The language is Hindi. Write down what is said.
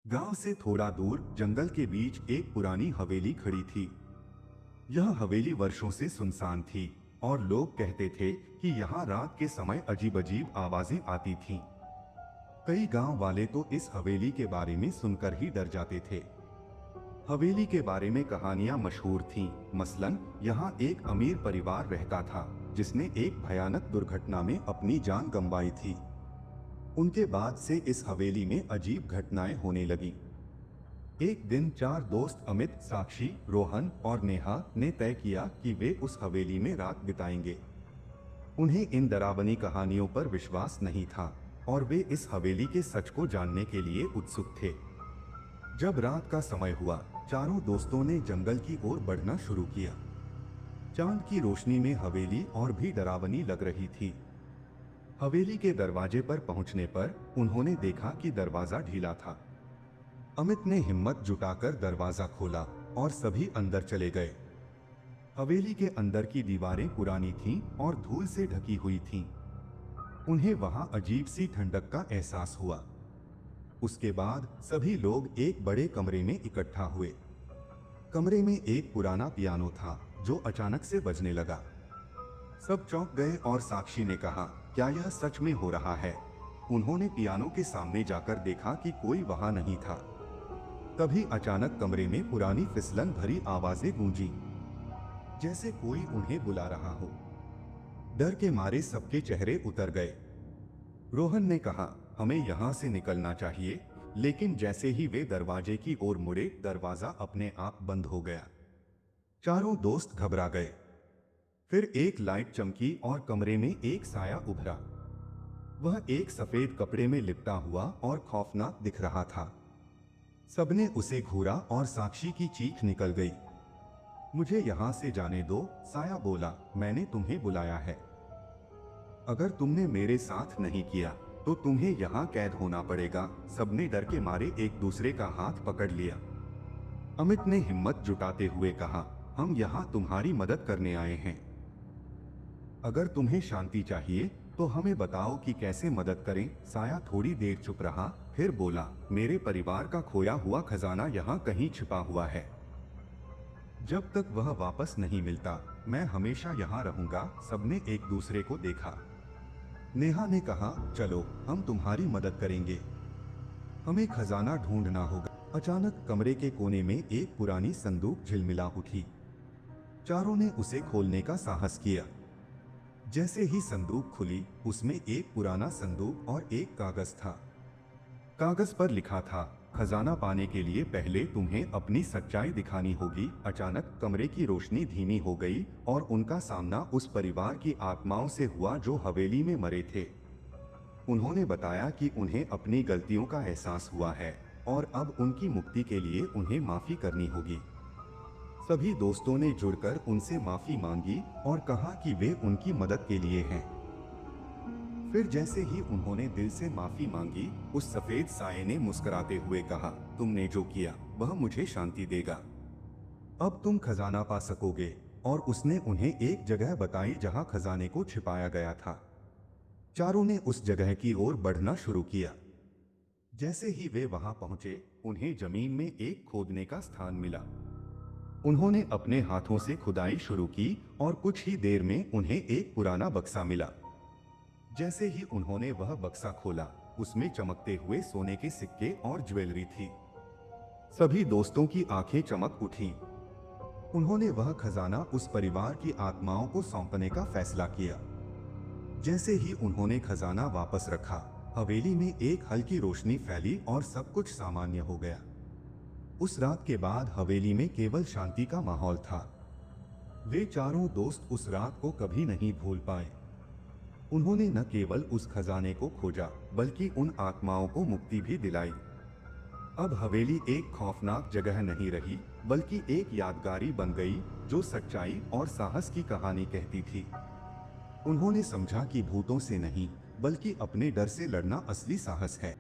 गांव से थोड़ा दूर जंगल के बीच एक पुरानी हवेली खड़ी थी। यह हवेली वर्षों से सुनसान थी और लोग कहते थे कि यहाँ रात के समय अजीब अजीब आवाजें आती थीं। कई गांव वाले तो इस हवेली के बारे में सुनकर ही डर जाते थे। हवेली के बारे में कहानियां मशहूर थीं। मसलन यहाँ एक अमीर परिवार रहता था जिसने एक भयानक दुर्घटना में अपनी जान गंवाई थी। उनके बाद से इस हवेली में अजीब घटनाएं होने लगी। एक दिन चार दोस्त अमित, साक्षी, रोहन और नेहा ने तय किया कि वे उस हवेली में रात बिताएंगे। उन्हें इन डरावनी कहानियों पर विश्वास नहीं था और वे इस हवेली के सच को जानने के लिए उत्सुक थे। जब रात का समय हुआ, चारों दोस्तों ने जंगल की ओर बढ़ना शुरू किया। चांद की रोशनी में हवेली और भी डरावनी लग रही थी। हवेली के दरवाजे पर पहुंचने पर उन्होंने देखा कि दरवाजा ढीला था। अमित ने हिम्मत जुटाकर दरवाजा खोला और सभी अंदर चले गए। हवेली के अंदर की दीवारें पुरानी थीं और धूल से ढकी हुई थीं। उन्हें वहां अजीब सी ठंडक का एहसास हुआ। उसके बाद सभी लोग एक बड़े कमरे में इकट्ठा हुए। कमरे में एक पुराना पियानो था जो अचानक से बजने लगा। सब चौंक गए और साक्षी ने कहा, क्या यह सच में हो रहा है? उन्होंने पियानो के सामने जाकर देखा कि कोई वहां नहीं था। तभी अचानक कमरे में पुरानी फिसलन भरी आवाजें गूंजी, जैसे कोई उन्हें बुला रहा हो। डर के मारे सबके चेहरे उतर गए। रोहन ने कहा, हमें यहाँ से निकलना चाहिए, लेकिन जैसे ही वे दरवाजे की ओर मुड़े, दरवाजा अपने आप बंद हो गया। चारों दोस्त घबरा गए। फिर एक लाइट चमकी और कमरे में एक साया उभरा। वह एक सफेद कपड़े में लिपटा हुआ और खौफनाक दिख रहा था। सबने उसे घूरा और साक्षी की चीख निकल गई। मुझे यहाँ से जाने दो, साया बोला, मैंने तुम्हें बुलाया है। अगर तुमने मेरे साथ नहीं किया तो तुम्हें यहाँ कैद होना पड़ेगा। सबने डर के मारे एक दूसरे का हाथ पकड़ लिया। अमित ने हिम्मत जुटाते हुए कहा, हम यहाँ तुम्हारी मदद करने आए हैं। अगर तुम्हें शांति चाहिए तो हमें बताओ कि कैसे मदद करें। साया थोड़ी देर चुप रहा, फिर बोला, मेरे परिवार का खोया हुआ खजाना यहाँ कहीं छिपा हुआ है। जब तक वह वापस नहीं मिलता मैं हमेशा यहाँ रहूंगा। सबने एक दूसरे को देखा। नेहा ने कहा, चलो हम तुम्हारी मदद करेंगे, हमें खजाना ढूंढना होगा। अचानक कमरे के कोने में एक पुरानी संदूक झिलमिला उठी। चारों ने उसे खोलने का साहस किया। जैसे ही संदूक खुली, उसमें एक पुराना संदूक और एक कागज था। कागज पर लिखा था, खजाना पाने के लिए पहले तुम्हें अपनी सच्चाई दिखानी होगी। अचानक कमरे की रोशनी धीमी हो गई और उनका सामना उस परिवार की आत्माओं से हुआ जो हवेली में मरे थे। उन्होंने बताया कि उन्हें अपनी गलतियों का एहसास हुआ है और अब उनकी मुक्ति के लिए उन्हें माफी करनी होगी। सभी दोस्तों ने जुड़कर उनसे माफी मांगी और कहा कि वे उनकी मदद के लिए हैं। फिर जैसे ही उन्होंने दिल से माफी मांगी, उस सफेद साये ने मुस्कुराते हुए कहा, तुमने जो किया वह मुझे शांति देगा। अब तुम खजाना पा सकोगे। और उसने उन्हें एक जगह बताई जहां खजाने को छिपाया गया था। चारों ने उस जगह की ओर बढ़ना शुरू किया। जैसे ही वे वहां पहुंचे, उन्हें जमीन में एक खोदने का स्थान मिला। उन्होंने अपने हाथों से खुदाई शुरू की और कुछ ही देर में उन्हें एक पुराना बक्सा मिला। जैसे ही उन्होंने वह बक्सा खोला, उसमें चमकते हुए सोने के सिक्के और ज्वेलरी थी। सभी दोस्तों की आंखें चमक उठी। उन्होंने वह खजाना उस परिवार की आत्माओं को सौंपने का फैसला किया। जैसे ही उन्होंने खजाना वापस रखा, हवेली में एक हल्की रोशनी फैली और सब कुछ सामान्य हो गया। उस रात के बाद हवेली में केवल शांति का माहौल था। वे चारों दोस्त उस रात को कभी नहीं भूल पाए। उन्होंने न केवल उस खजाने को खोजा, बल्कि उन आत्माओं को मुक्ति भी दिलाई। अब हवेली एक खौफनाक जगह नहीं रही, बल्कि एक यादगारी बन गई जो सच्चाई और साहस की कहानी कहती थी। उन्होंने समझा कि भूतों से नहीं, बल्कि अपने डर से लड़ना असली साहस है।